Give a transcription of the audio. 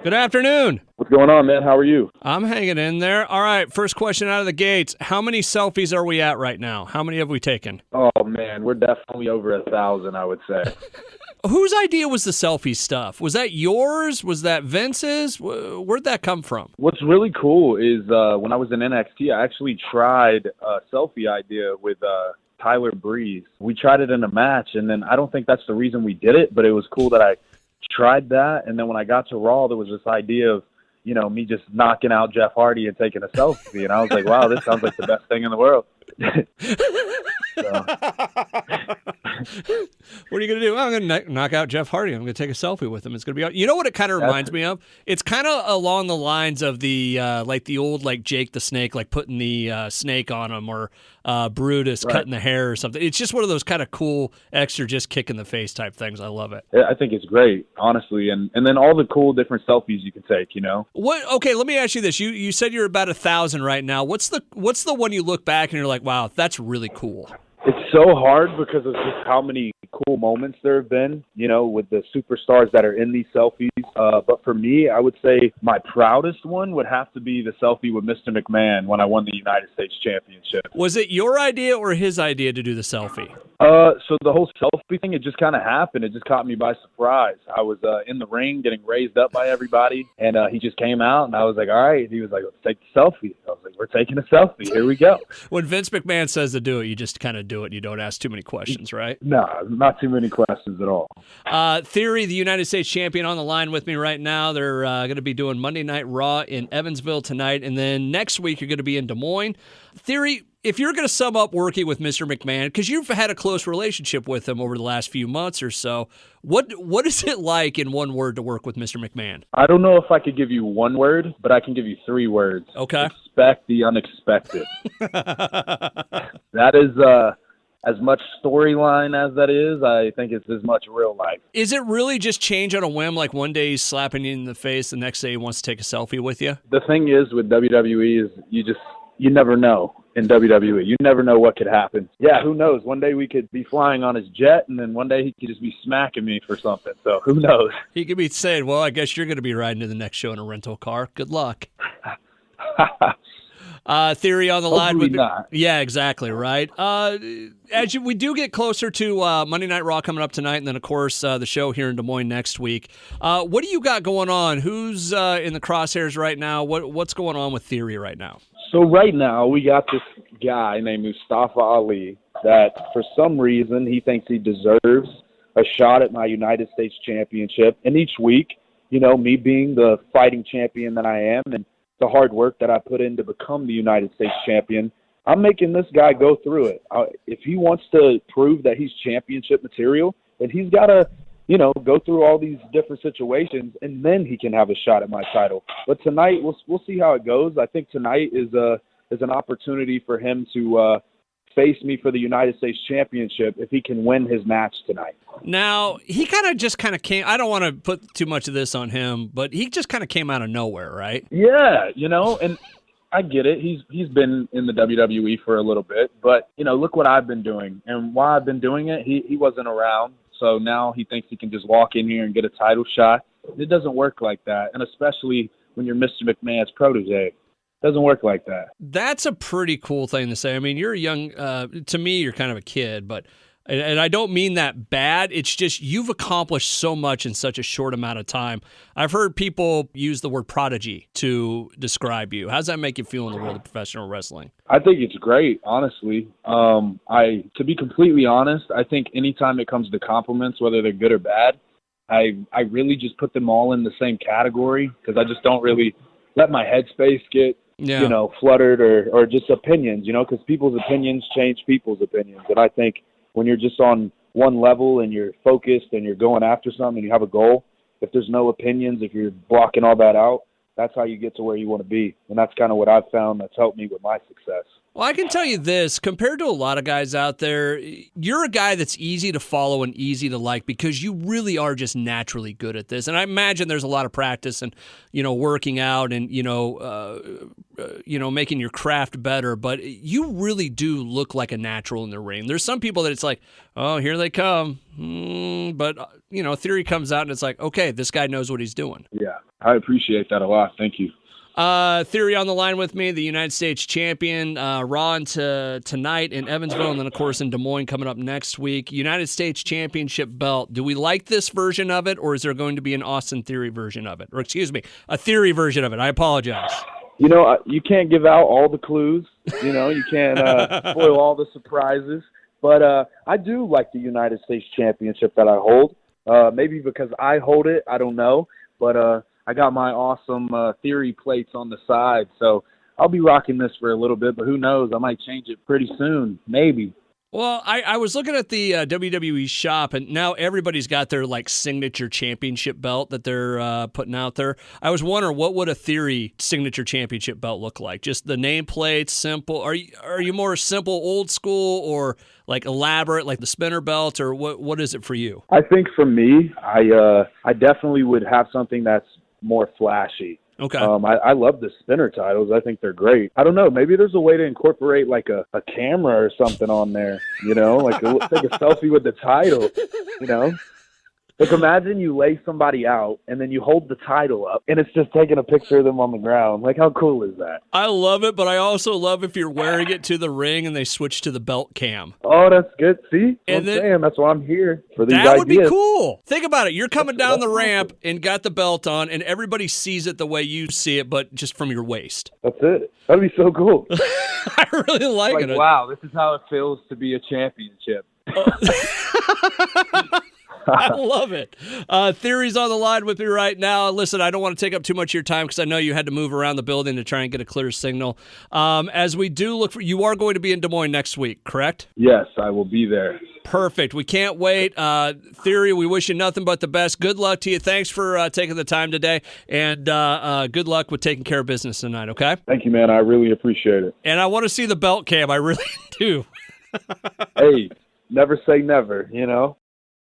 Good afternoon. What's going on, man? How are you? I'm hanging in there. All right, first question out of the gates. How many selfies are we at right now? How many have we taken? Oh, man, we're definitely over 1,000, I would say. Whose idea was the selfie stuff? Was that yours? Was that Vince's? Where'd that come from? What's really cool is when I was in NXT, I actually tried a selfie idea with Tyler Breeze. We tried it in a match, and then I don't think that's the reason we did it, but it was cool that I tried that. And then when I got to Raw, there was this idea of, me just knocking out Jeff Hardy and taking a selfie. And I was like, wow, this sounds like the best thing in the world. What are you going to do? Well, I'm going to knock out Jeff Hardy. I'm going to take a selfie with him. It's going to be, you know what it kind of reminds me of? It's kind of along the lines of the old Jake the Snake, like putting the snake on him, or Brutus cutting the hair or something. It's just one of those kind of cool, extra just kick in the face type things. I love it. I think it's great, honestly. And then all the cool different selfies you can take, What? Okay, let me ask you this. You said you're about 1,000 right now. What's the one you look back and you're like, wow, that's really cool? It's so hard because of just how many cool moments there have been, with the superstars that are in these selfies. But for me, I would say my proudest one would have to be the selfie with Mr. McMahon when I won the United States Championship. Was it your idea or his idea to do the selfie? So the whole selfie thing, it just kind of happened. It just caught me by surprise. I was in the ring getting raised up by everybody, and he just came out, and I was like, all right. He was like, let's take the selfie. I was like, we're taking a selfie. Here we go. When Vince McMahon says to do it, you just kind of do it. You don't ask too many questions, right? No, not too many questions at all. Theory, the United States champion, on the line with me right now. They're going to be doing Monday Night Raw in Evansville tonight, and then next week you're going to be in Des Moines. Theory, if you're going to sum up working with Mr. McMahon, because you've had a close relationship with him over the last few months or so, what is it like in one word to work with Mr. McMahon? I don't know if I could give you one word, but I can give you 3 words. Okay. Expect the unexpected. That is as much storyline as that is. I think it's as much real life. Is it really just change on a whim? Like one day he's slapping you in the face, the next day he wants to take a selfie with you? The thing is with WWE is you never know. In WWE, you never know what could happen. Yeah, who knows? One day we could be flying on his jet, and then one day he could just be smacking me for something. So who knows? He could be saying, well, I guess you're going to be riding to the next show in a rental car. Good luck. Theory on the line. Hopefully not. Yeah, exactly, right? We do get closer to Monday Night Raw coming up tonight, and then, of course, the show here in Des Moines next week. What do you got going on? Who's in the crosshairs right now? What's going on with Theory right now? So right now we got this guy named Mustafa Ali that for some reason he thinks he deserves a shot at my United States Championship. And each week, me being the fighting champion that I am and the hard work that I put in to become the United States champion, I'm making this guy go through it. If he wants to prove that he's championship material, then he's got to go through all these different situations, and then he can have a shot at my title. But tonight, we'll see how it goes. I think tonight is an opportunity for him to face me for the United States Championship if he can win his match tonight. Now, he kind of came – I don't want to put too much of this on him, but he just kind of came out of nowhere, right? Yeah, and I get it. He's been in the WWE for a little bit, but, look what I've been doing. And while I've been doing it, he wasn't around. So now he thinks he can just walk in here and get a title shot. It doesn't work like that, and especially when you're Mr. McMahon's protege. It doesn't work like that. That's a pretty cool thing to say. I mean, you're young. To me, you're kind of a kid, but and I don't mean that bad. It's just you've accomplished so much in such a short amount of time. I've heard people use the word prodigy to describe you. How does that make you feel in the world of professional wrestling? I think it's great, honestly. To be completely honest, I think anytime it comes to compliments, whether they're good or bad, I really just put them all in the same category because I just don't really let my headspace get fluttered or just opinions, because people's opinions change people's opinions. And I think when you're just on one level and you're focused and you're going after something and you have a goal, if there's no opinions, if you're blocking all that out, that's how you get to where you want to be. And that's kind of what I've found that's helped me with my success. Well, I can tell you this, compared to a lot of guys out there, you're a guy that's easy to follow and easy to like because you really are just naturally good at this. And I imagine there's a lot of practice and, working out and, making your craft better. But you really do look like a natural in the ring. There's some people that it's like, oh, here they come. But, Theory comes out and it's like, okay, this guy knows what he's doing. Yeah. I appreciate that a lot. Thank you. Theory on the line with me, the United States champion, Raw into tonight in Evansville, and then, of course, in Des Moines coming up next week. United States championship belt. Do we like this version of it, or is there going to be an Austin Theory version of it? Or, excuse me, a Theory version of it. I apologize. You know, you can't give out all the clues. You know, you can't spoil all the surprises. But I do like the United States championship that I hold. Maybe because I hold it, I don't know. But I got my awesome Theory plates on the side, so I'll be rocking this for a little bit, but who knows? I might change it pretty soon, maybe. Well, I was looking at the WWE shop, and now everybody's got their like signature championship belt that they're putting out there. I was wondering, what would a Theory signature championship belt look like? Just the nameplate, simple? Are you more simple, old school, or like elaborate, like the spinner belt, or what is it for you? I think for me, I definitely would have something that's more flashy. Okay. I love the spinner titles. I think they're great. I don't know. Maybe there's a way to incorporate like a camera or something on there, you know, like take a selfie with the title, you know. Like imagine you lay somebody out and then you hold the title up and it's just taking a picture of them on the ground. Like how cool is that? I love it, but I also love if you're wearing it to the ring and they switch to the belt cam. Oh, that's good. See? And I'm saying that's why I'm here for these ideas. That would be cool. Think about it. You're coming down the ramp and got the belt on and everybody sees it the way you see it, but just from your waist. That's it. That'd be so cool. I really like it. Wow, this is how it feels to be a championship. I love it. Theory's on the line with me right now. Listen, I don't want to take up too much of your time because I know you had to move around the building to try and get a clear signal. As we do look for, you are going to be in Des Moines next week, correct? Yes, I will be there. Perfect. We can't wait. Theory, we wish you nothing but the best. Good luck to you. Thanks for taking the time today, and good luck with taking care of business tonight, okay? Thank you, man. I really appreciate it. And I want to see the belt cam. I really do. Hey, never say never, you know?